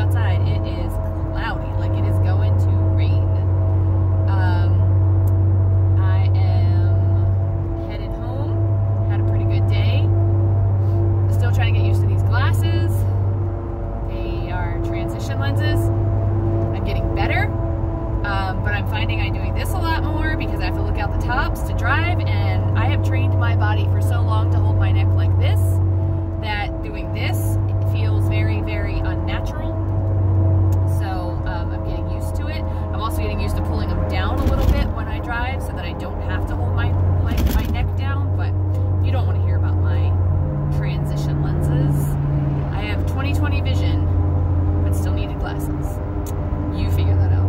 outside, it is cloudy, like it is going to rain. I am headed home. Had a pretty good day. Still trying to get used to these glasses. They are transition lenses. I'm getting better, but I'm finding I'm doing this a lot more because I have to look out the tops to drive, and I have trained my body for so long to hold my neck like this that doing this feels very, very unnatural. So I'm getting used to it. I'm also getting used to pulling them down a little bit when I drive so that I don't have to hold my neck down, but you don't want to hear about my transition lenses. I have 20/20 vision, but still needed glasses. You figure that out.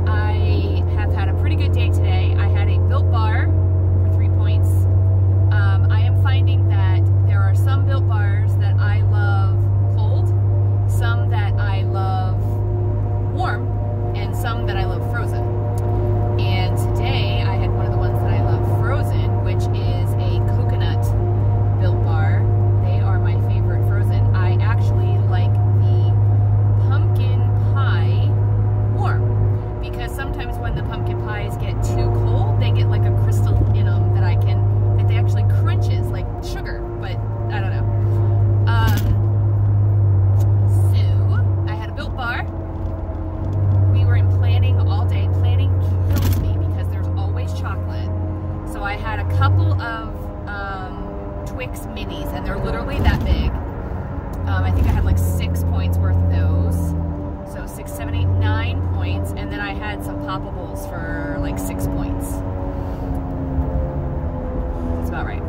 I have had a pretty good day today. I had a Built Bar for 3 points. I am finding that there are some Built Bars that I love cold, some that I love warm, and some that I love frozen. And today I had one of the ones that I love frozen, which is a coconut Built Bar. They are my favorite frozen. I actually like the pumpkin pie warm, because sometimes when the pumpkin pies get too cold, they get like a crystal in them that they actually crunches like sugar, but I don't know. So I had a Built Bar. We were in planning all day. Planning kills me because there's always chocolate. So I had a couple of Twix minis, and they're literally that big. I think I had like 6 points worth of those. So 6, 7, 8, 9 points, and then I had some poppables for like 6 points. That's about right.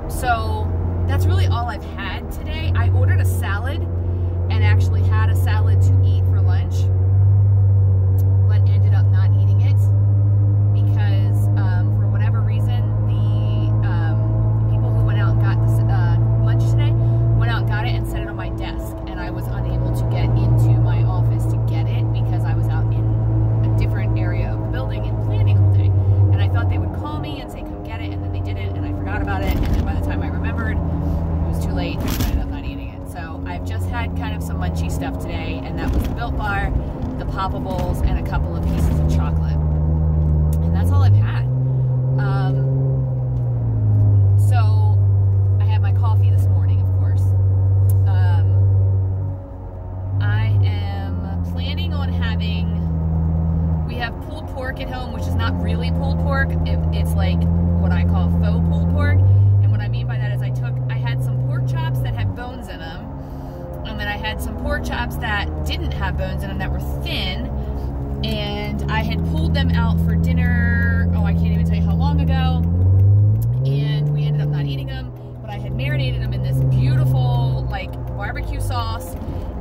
So that's really all I've had today. I ordered a salad and actually had a salad to eat for lunch, but ended up not eating it because for whatever reason, the people who went out and got this lunch today went out and got it and set it on my desk, and I was unable to get into my office to get it because I was out in a different area of the building and planning all day. And I thought they would call me and say, come get it, and then they didn't, and I forgot about it, and then by the time I remembered, it was too late, and I ended up not eating it. So I've just had kind of some munchy stuff today, and that was the Built Bar, the poppables, and a couple of pieces of chocolate. And that's all I've had. So I had my coffee this morning, of course. I am planning on we have pulled pork at home, which is not really pulled pork. It's like what I call faux pulled pork. And what I mean by that is I had some pork chops that had bones in them, and then I had some pork chops that didn't have bones in them that were thin, and I had pulled them out for dinner, I can't even tell you how long ago, and we ended up not eating them, but I had marinated them in this beautiful like barbecue sauce,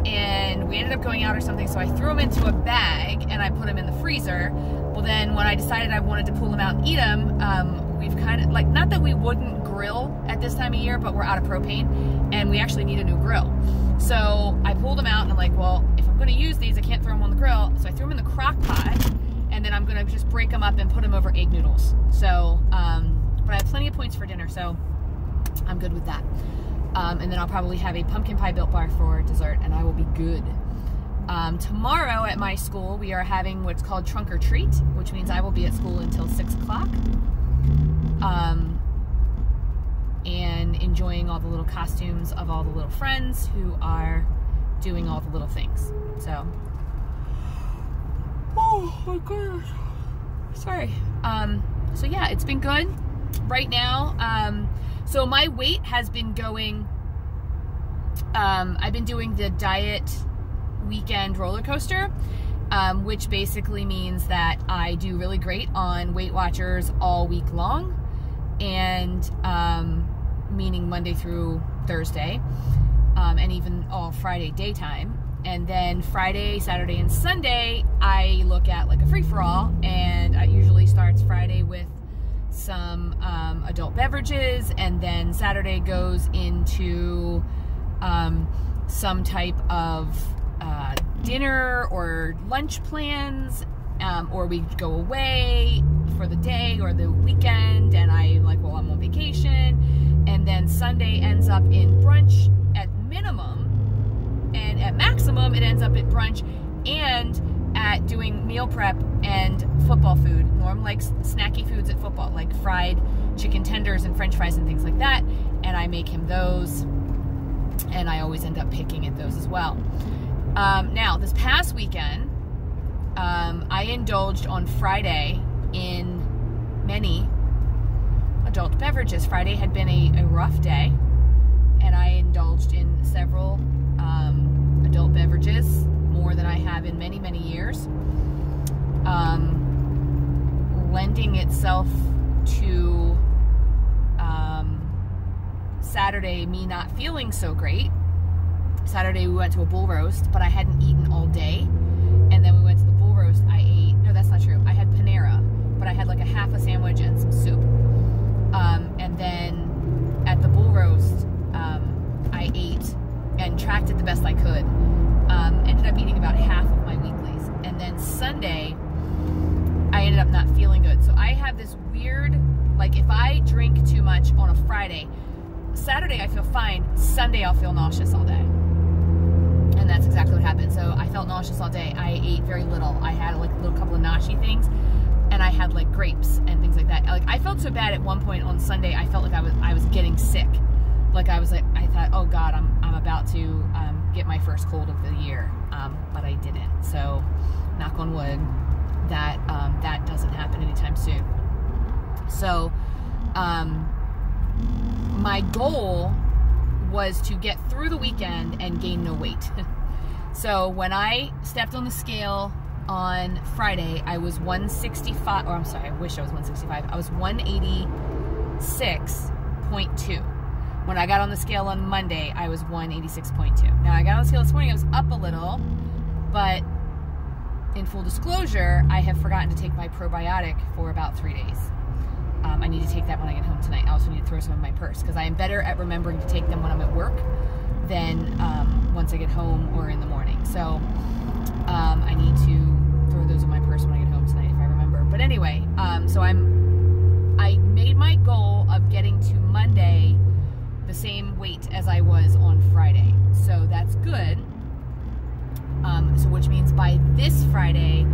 and we ended up going out or something, so I threw them into a bag and I put them in the freezer. Well, then when I decided I wanted to pull them out and eat them, we've kind of, like, not that we wouldn't grill at this time of year, but we're out of propane and we actually need a new grill. So I pulled them out and I'm like, well, if I'm going to use these, I can't throw them on the grill. So I threw them in the crock pot, and then I'm going to just break them up and put them over egg noodles. So, but I have plenty of points for dinner, so I'm good with that. And then I'll probably have a pumpkin pie Built Bar for dessert, and I will be good. Tomorrow at my school, we are having what's called Trunk or Treat, which means I will be at school until 6 o'clock. And enjoying all the little costumes of all the little friends who are doing all the little things. So, oh my goodness. Sorry. So yeah, it's been good right now. So my weight has been going, I've been doing the diet weekend roller coaster, which basically means that I do really great on Weight Watchers all week long, and meaning Monday through Thursday, and even all Friday daytime. And then Friday, Saturday, and Sunday, I look at like a free-for-all, and it usually starts Friday with some adult beverages, and then Saturday goes into some type of dinner or lunch plans, or we go away for the day or the weekend, and I'm like, well, I'm on vacation. And then Sunday ends up in brunch at minimum, and at maximum it ends up at brunch and at doing meal prep and football food. Norm likes snacky foods at football, like fried chicken tenders and french fries and things like that, and I make him those, and I always end up picking at those as well. Now, this past weekend, I indulged on Friday in many adult beverages. Friday had been a rough day, and I indulged in several adult beverages, more than I have in many, many years, lending itself to Saturday me not feeling so great. Saturday we went to a bull roast, but I hadn't eaten all day, and then we went to the bull roast. I ate, no, that's not true, I had Panera, but I had like a half a sandwich and some soup, and then at the bull roast I ate and tracked it the best I could. Ended up eating about half of my weeklies, and then Sunday I ended up not feeling good. So I have this weird, like, if I drink too much on a Friday, Saturday I feel fine, Sunday I'll feel nauseous all day. And that's exactly what happened. So I felt nauseous all day. I ate very little. I had like a little couple of nashi things, and I had like grapes and things like that. Like, I felt so bad at one point on Sunday, I felt like I was getting sick. Like, I thought, oh God, I'm about to get my first cold of the year, but I didn't. So, knock on wood, that that doesn't happen anytime soon. So, my goal was to get through the weekend and gain no weight. So when I stepped on the scale on Friday, I was 165, or I'm sorry, I wish I was 165. I was 186.2. When I got on the scale on Monday, I was 186.2. Now, I got on the scale this morning, I was up a little, but in full disclosure, I have forgotten to take my probiotic for about 3 days. I need to take that when I get home tonight. I also need to throw some in my purse, because I am better at remembering to take them when I'm at work than once I get home or in the morning. So I need to throw those in my purse when I get home tonight if I remember. But anyway, so I made my goal of getting to Monday the same weight as I was on Friday. So that's good. So which means by this Friday,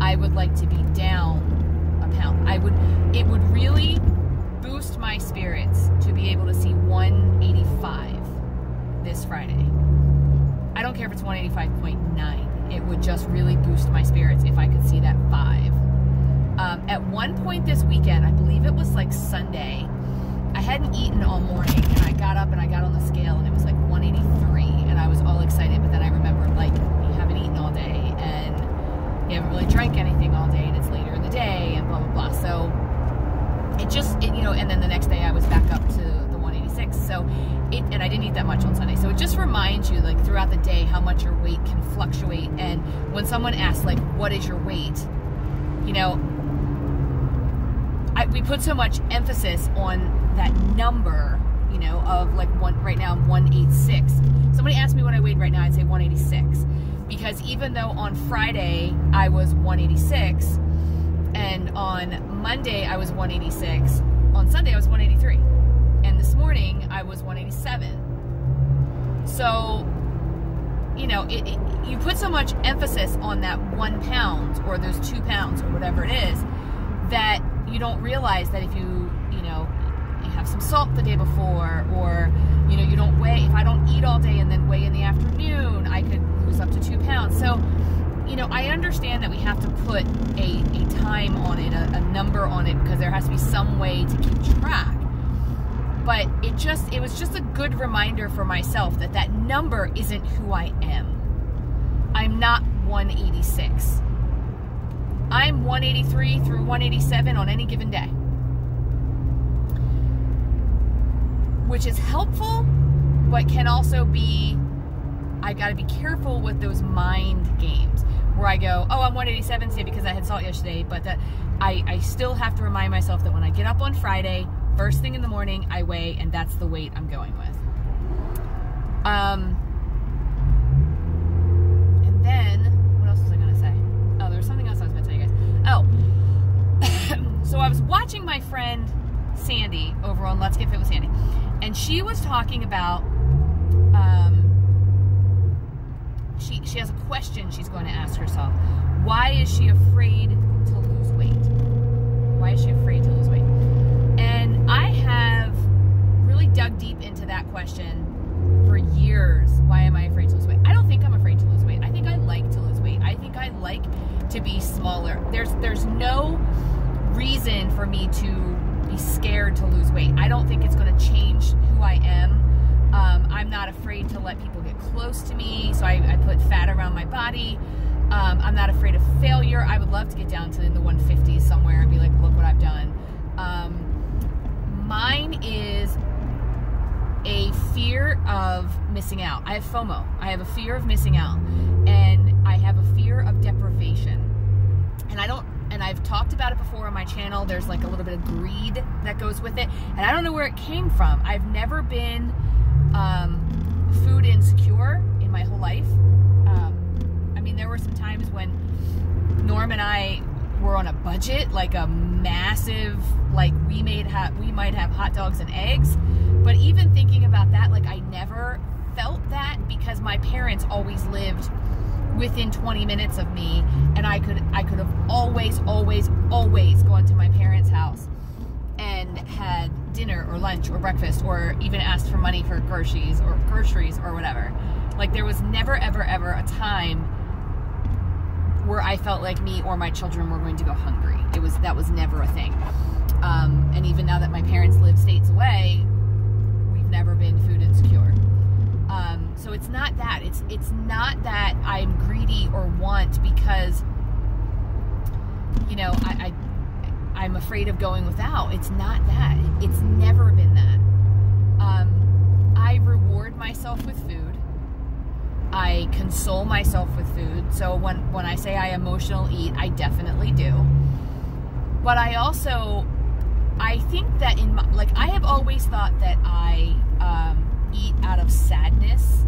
I would like to be down a pound. It would really boost my spirits to be able to see 185 this Friday. I don't care if it's 185.9. It would just really boost my spirits if I could see that 5. At one point this weekend, I believe it was like Sunday, I hadn't eaten all morning, and I got up and I got on the scale, and it was like 183, and I was all excited, but then I remembered, like, you haven't eaten all day, and you haven't really drank anything all day, and it's later in the day, and blah, blah, blah. So you know, and then the next day I was back up to the 186. So and I didn't eat that much on Sunday. So it just reminds you, like, throughout the day, how much your weight can fluctuate. And when someone asks, like, what is your weight? You know, we put so much emphasis on that number, you know, of like right now I'm 186. Somebody asked me what I weighed right now, I'd say 186. Because even though on Friday I was 186, and on Monday I was 186, on Sunday I was 183, and this morning I was 187. So, you know, you put so much emphasis on that 1 pound or those 2 pounds or whatever it is, that you don't realize that if you have some salt the day before, or, you know, you don't weigh, if I don't eat all day and then weigh in the afternoon, I could lose up to 2 pounds. So, you know, I understand that we have to put a time on it, a number on it, because there has to be some way to keep track. But it was just a good reminder for myself that that number isn't who I am. I'm not 186. I'm 183 through 187 on any given day. Which is helpful, but can also be, I gotta be careful with those mind games where I go, oh, I'm 187 today because I had salt yesterday, but that I still have to remind myself that when I get up on Friday, first thing in the morning, I weigh, and that's the weight I'm going with. And then, what else was I gonna say? Oh, there was something else I was gonna tell you guys. Oh, so I was watching my friend Sandy over on Let's Get Fit with Sandy, and she was talking about, she has a question she's going to ask herself. Why is she afraid to lose weight? Why is she afraid to lose weight? And I have really dug deep into that question for years. Why am I afraid to lose weight? I don't think I'm afraid to lose weight. I think I like to lose weight. I think I like to be smaller. There's no reason for me to be scared to lose weight. I don't think it's going to change who I am. I'm not afraid to let people get close to me, so I put fat around my body. I'm not afraid of failure. I would love to get down to in the 150s somewhere and be like, look what I've done. Mine is a fear of missing out. I have FOMO. I have a fear of missing out, and I have a fear of deprivation. And I've talked about it before on my channel. There's like a little bit of greed that goes with it, and I don't know where it came from. I've never been food insecure in my whole life. I mean, there were some times when Norm and I were on a budget, like a massive, like we might have hot dogs and eggs. But even thinking about that, like I never felt that because my parents always lived within 20 minutes of me, and I could have always gone to my parents' house and had dinner or lunch or breakfast, or even asked for money for groceries or whatever. Like there was never ever a time where I felt like me or my children were going to go hungry. That was never a thing. And even now that my parents live states away, we've never been food insecure. So it's not that. It's not that I'm greedy or want because, you know, I'm afraid of going without. It's not that. It's never been that. I reward myself with food. I console myself with food. So when I say I emotional eat, I definitely do. But I think that I have always thought that I eat out of sadness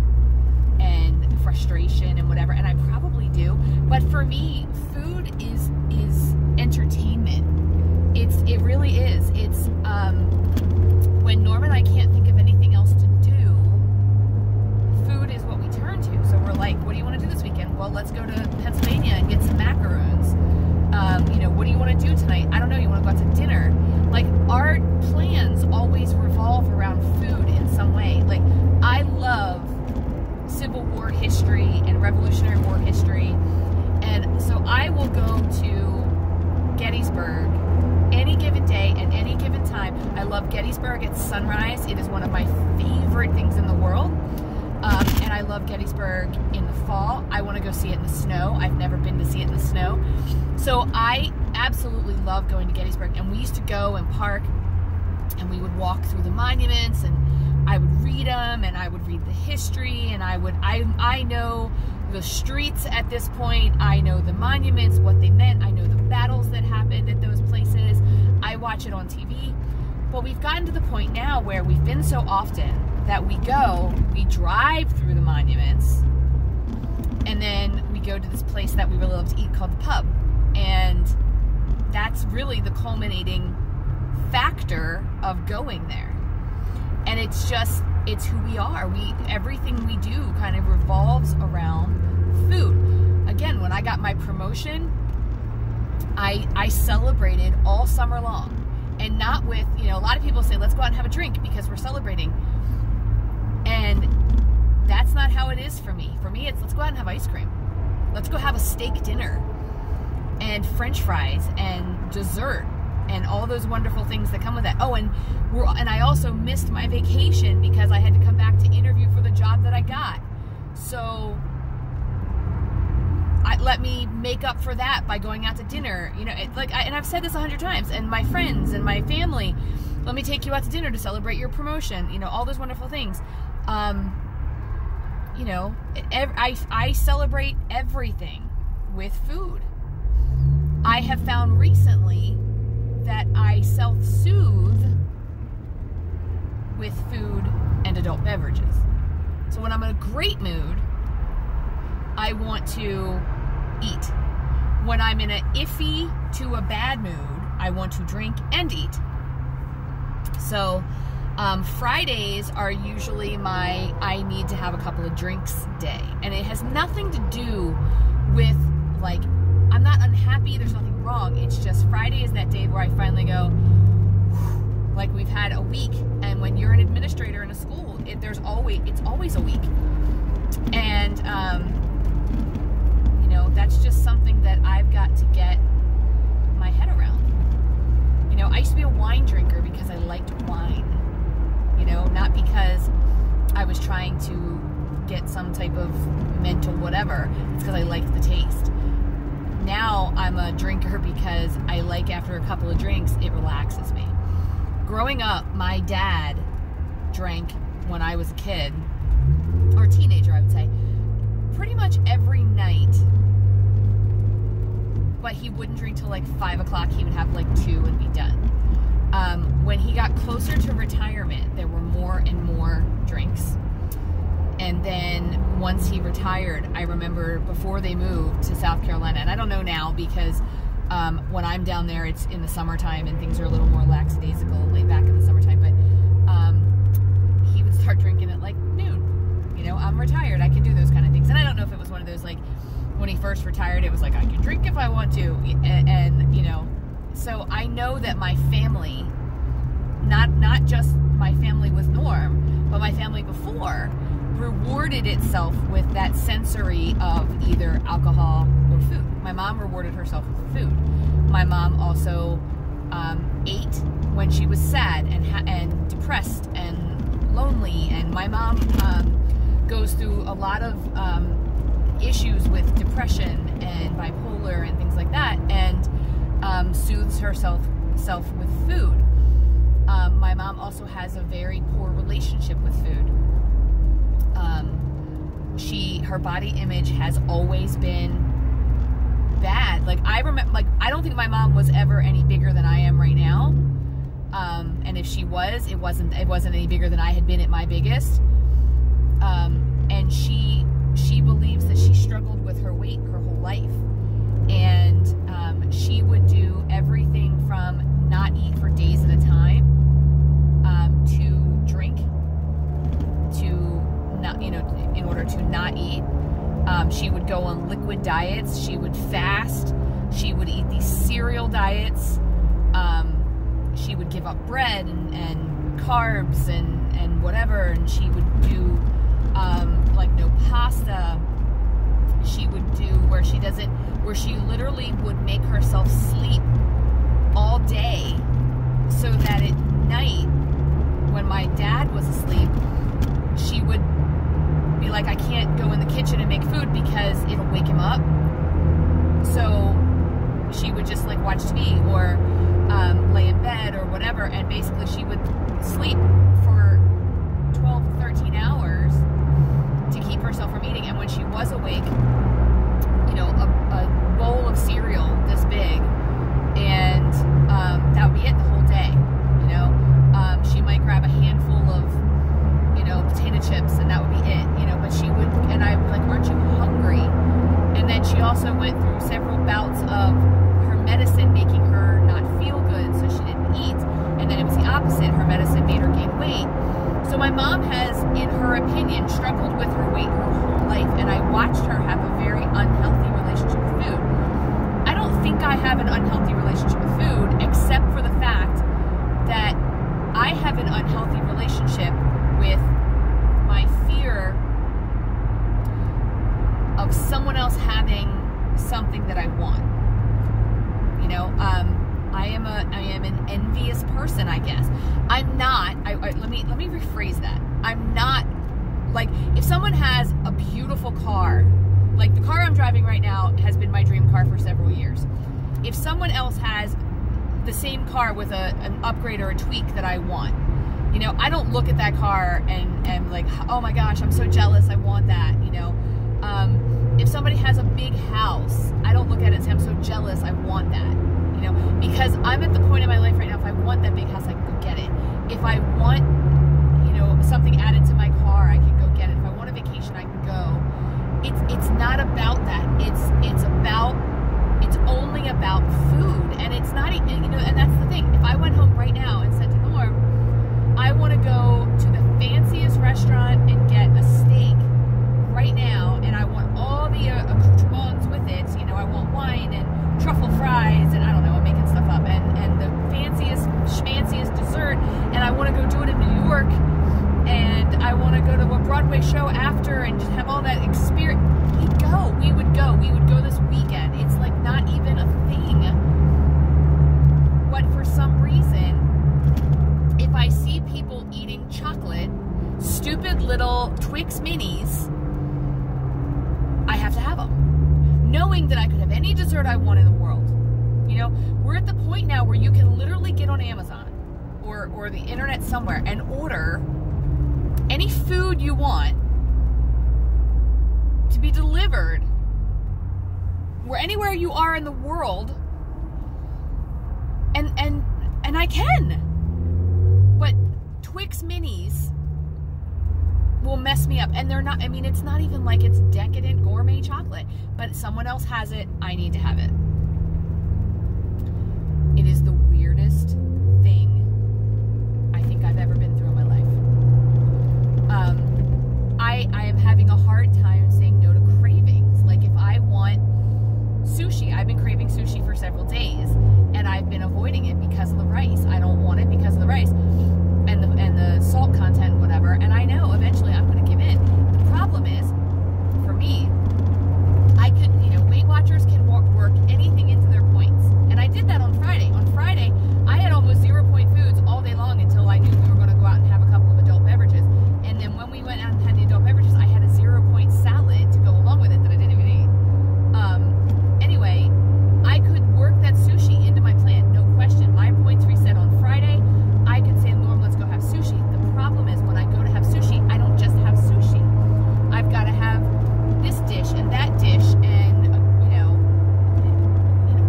and frustration and whatever, and I probably do. But for me, food is entertainment. It really is. It's when Norm and I can't think of anything else to do, food is what we turn to. So we're like, what do you want to do this weekend? Well, let's go to Pennsylvania and get some macaroons. You know, what do you want to do tonight? I don't know. You want to go out to dinner? Like, our plans always revolve around food in some way. Like, I love Civil War history and Revolutionary War history, and so I will go to Gettysburg any given day and any given time. I love Gettysburg at sunrise. It is one of my favorite things in the world. And I love Gettysburg in the fall. I want to go see it in the snow. I've never been to see it in the snow. So I absolutely love going to Gettysburg. And we used to go and park, and we would walk through the monuments, and I would read them, and I would read the history, and I know the streets at this point. I know the monuments, what they meant. I know the battles that happened at those places. I watch it on TV. But we've gotten to the point now where we've been so often that we drive through the monuments, and then we go to this place that we really love to eat called the pub. And that's really the culminating factor of going there. And it's who we are. Everything we do kind of revolves around food. Again, when I got my promotion, I celebrated all summer long. And not with, you know, a lot of people say, let's go out and have a drink because we're celebrating. And that's not how it is for me. For me, it's let's go out and have ice cream. Let's go have a steak dinner and French fries and dessert and all those wonderful things that come with that. Oh, and I also missed my vacation because I had to come back to interview for the job that I got. So let me make up for that by going out to dinner. You know, and I've said this 100 times. And my friends and my family, let me take you out to dinner to celebrate your promotion. You know, all those wonderful things. You know, I celebrate everything with food. I have found recently that I self-soothe with food and adult beverages. So when I'm in a great mood, I want to eat. When I'm in an iffy to a bad mood, I want to drink and eat. So Fridays are usually my I need to have a couple of drinks day. And it has nothing to do with, like, I'm not unhappy, there's nothing wrong. It's just Friday is that day where I finally go, like, we've had a week. And when you're an administrator in a school, it's always a week. And, you know, that's just something that I've got to get my head around. You know, I used to be a wine drinker because I liked wine. You know, not because I was trying to get some type of mental whatever. It's because I liked the taste. Now I'm a drinker because I like, after a couple of drinks, it relaxes me. Growing up, my dad drank when I was a kid, or teenager, I would say, pretty much every night. But he wouldn't drink till like 5 o'clock. He would have like 2 and be done. When he got closer to retirement, there were more and more drinks. And then once he retired, I remember before they moved to South Carolina, and I don't know now because when I'm down there, it's in the summertime and things are a little more lackadaisical and laid back in the summertime, but he would start drinking at like noon. You know, I'm retired, I can do those kind of things. And I don't know if it was one of those, like, when he first retired, it was like, I can drink if I want to, and you know, so I know that my family, not just my family with Norm, but my family before, rewarded itself with that sensory of either alcohol or food. My mom rewarded herself with food. My mom also ate when she was sad and depressed and lonely, and my mom goes through a lot of issues with depression and bipolar and things like that, and soothes herself with food. My mom also has a very poor relationship with food. Her body image has always been bad. Like, I remember, like, I don't think my mom was ever any bigger than I am right now. And if she was, it wasn't any bigger than I had been at my biggest. And she believes that she struggled with her weight her whole life. And she would do everything from not eat for days at a time, to drink, to not, you know, in order to not eat. She would go on liquid diets. She would fast. She would eat these cereal diets. She would give up bread and carbs and whatever. And she would do like no pasta. She would do where she literally would make herself sleep all day so that at night, when my dad was asleep, she would be like, I can't go in the kitchen and make food because it'll wake him up. So she would just like watch TV or lay in bed or whatever, and basically she would sleep for 12, 13 hours to keep herself from eating. And when she was awake, you know, a bowl of cereal this big, and that would be it the whole day. You know, she might grab a handful of, you know, potato chips, and that would be it. You know, but she would, and I would be like, aren't you hungry? And then she also went through several bouts of her medicine making her not feel good, so she didn't eat. And then it was the opposite. Her medicine made her gain weight. So my mom has, in her opinion, struggled with her weight her whole life, and I watched her have a very unhealthy relationship with food. I don't think I have an unhealthy relationship with food, except for the fact that I have an unhealthy relationship with my fear of someone else having something that I want. You know, I am an envious person, I guess. I'm not. Let me rephrase that. I'm not, like, if someone has a beautiful car, like the car I'm driving right now has been my dream car for several years. If someone else has the same car with an upgrade or a tweak that I want, you know, I don't look at that car and like, oh my gosh, I'm so jealous, I want that, you know. If somebody has a big house, I don't look at it and say, I'm so jealous, I want that, you know, because I'm at the point in my life right now, if I want that big house, I can go get it. If I want, you know, something added to my car, I can go get it. If I want a vacation, I can go. It's not about that. It's only about food, and it's not, you know, and that's the thing. If I went home right now and said to Norm, I want to go Broadway show after and just have all that experience. We would go this weekend. It's like not even a thing. But for some reason, if I see people eating chocolate, stupid little Twix minis, I have to have them. Knowing that I could have any dessert I want in the world. You know, we're at the point now where you can literally get on Amazon or the internet somewhere and order any food you want to be delivered anywhere you are in the world, and I can. But Twix minis will mess me up, and they're not, I mean, it's not even like it's decadent gourmet chocolate, but someone else has it, I need to have it. It is the weirdest thing I think I've ever been through in my life. I am having a hard time saying no to cravings. Like if I want sushi, I've been craving sushi for several days, and I've been avoiding it because of the rice. I don't want it because of the rice and the salt content, whatever. And I know eventually I'm going to give in. The problem is, for me, I could, you know, Weight Watchers can work anything into their points, and I did that on Friday. On Friday, I had almost 0 point foods all day long until I knew we were going to go out and have a couple of adult beverages. And then when we went out and had the adult beverages, I had a 0 point salad to go along with it that I didn't even eat. Anyway, I could work that sushi into my plan, no question. My points reset on Friday. I could say, Norm, let's go have sushi. The problem is when I go to have sushi, I don't just have sushi. I've got to have this dish and that dish and, you know,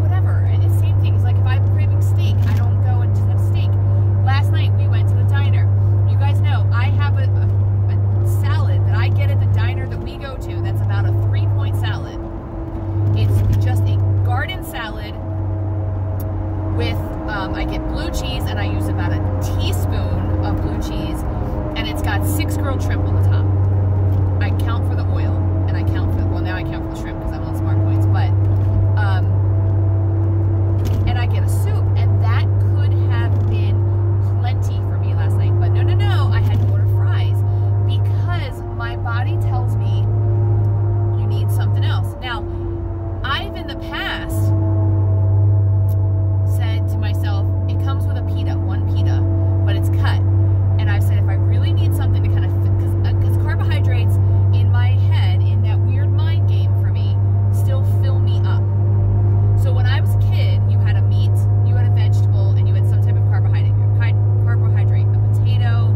whatever. And it's the same thing. It's like if I'm craving steak, I don't go and just have steak. Last night we went to the diner. You guys know I have a salad that I get at the diner that we go to that's about a 3 point salad. It's just a garden salad with, I get blue cheese, and I use about a teaspoon of blue cheese, and it's got 6 grilled shrimp on the top. I count for the oil, and I count for, well, now I count for the shrimp because I'm on Smart Points, but, and I get a soup, and that could have been plenty for me last night, but no, I had to order fries because my body tells me you need something else. Now, I've in the past said to myself, it comes with a pita, one pita, but it's cut. And I've said if I really need something to kind of, because carbohydrates in my head, in that weird mind game for me, still fill me up. So when I was a kid, you had a meat, you had a vegetable, and you had some type of carbohydrate, a potato,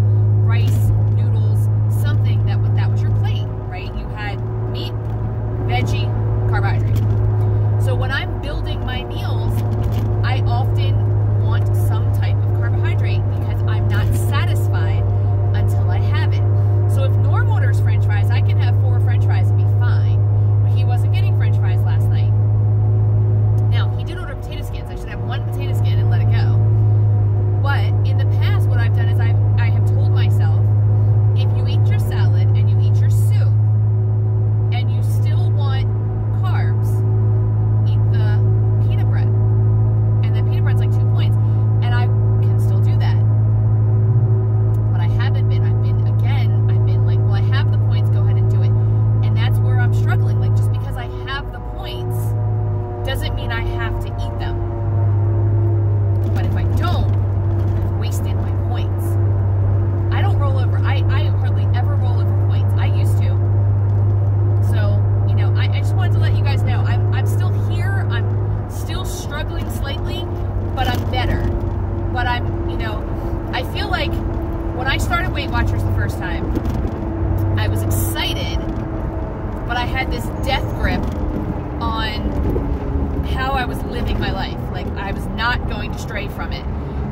rice, noodles, something that was your plate, right? You had meat, veggie, carbohydrate. So when I'm building my meals, I often want some type of carbohydrate because I'm not satisfied until I have it. So if Norm orders French fries, I can have 4 French fries and be fine. But he wasn't getting French fries last night. Now, he did order potato skins. I should have 1 potato skin and let it go. But in the past, what I've done is I have told myself, if you eat your salad and you eat your soup, and you still want carbs, eat the peanut bread. And the peanut bread's like 2 points. And I can still do that. But I haven't been. I've been like, well, I have the points, go ahead and do it. And that's where I'm struggling. Like, just because I have the points doesn't mean I have to eat them. But if I don't, I've wasted my points. I don't roll over. I hardly ever roll over points. I used to. So, you know, I just wanted to let you guys know, I'm still here, I'm still struggling slightly, but I'm better. But I'm, you know, I feel like when I started Weight Watchers the first time, I was excited, but I had this death grip on how I was living my life. Like, I was not going to stray from it.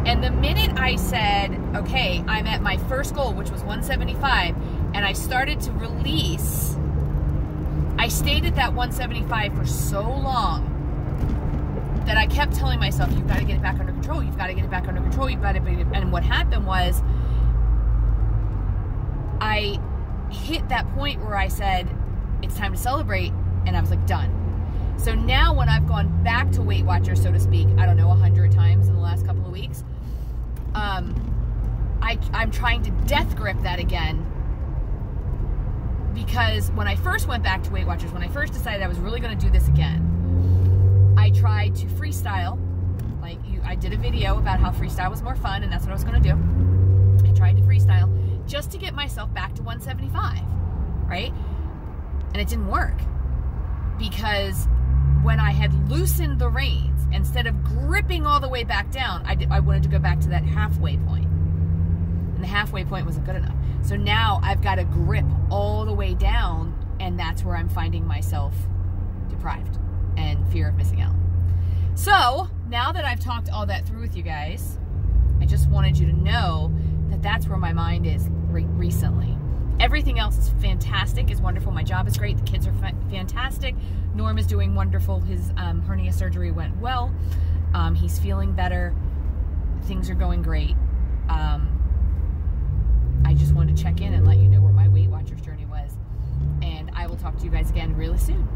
And the minute I said, okay, I'm at my first goal, which was 175, and I started to release, I stayed at that 175 for so long that I kept telling myself, you've got to get it back under control, you've got to get it back under control, you've got to, and what happened was, I hit that point where I said, it's time to celebrate, and I was like, done. So now when I've gone back to Weight Watchers, so to speak, I don't know, 100 times in the last couple of weeks, I'm trying to death grip that again because when I first went back to Weight Watchers, when I first decided I was really going to do this again, I tried to freestyle. Like, I did a video about how freestyle was more fun, and that's what I was going to do. I tried to freestyle just to get myself back to 175, right? And it didn't work, because when I had loosened the reins, instead of gripping all the way back down, I wanted to go back to that halfway point. And the halfway point wasn't good enough. So now I've got to grip all the way down, and that's where I'm finding myself deprived and fear of missing out. So now that I've talked all that through with you guys, I just wanted you to know that that's where my mind is recently. Everything else is fantastic, is wonderful. My job is great. The kids are fantastic. Norm is doing wonderful. His hernia surgery went well. He's feeling better. Things are going great. I just wanted to check in and let you know where my Weight Watchers journey was. And I will talk to you guys again really soon.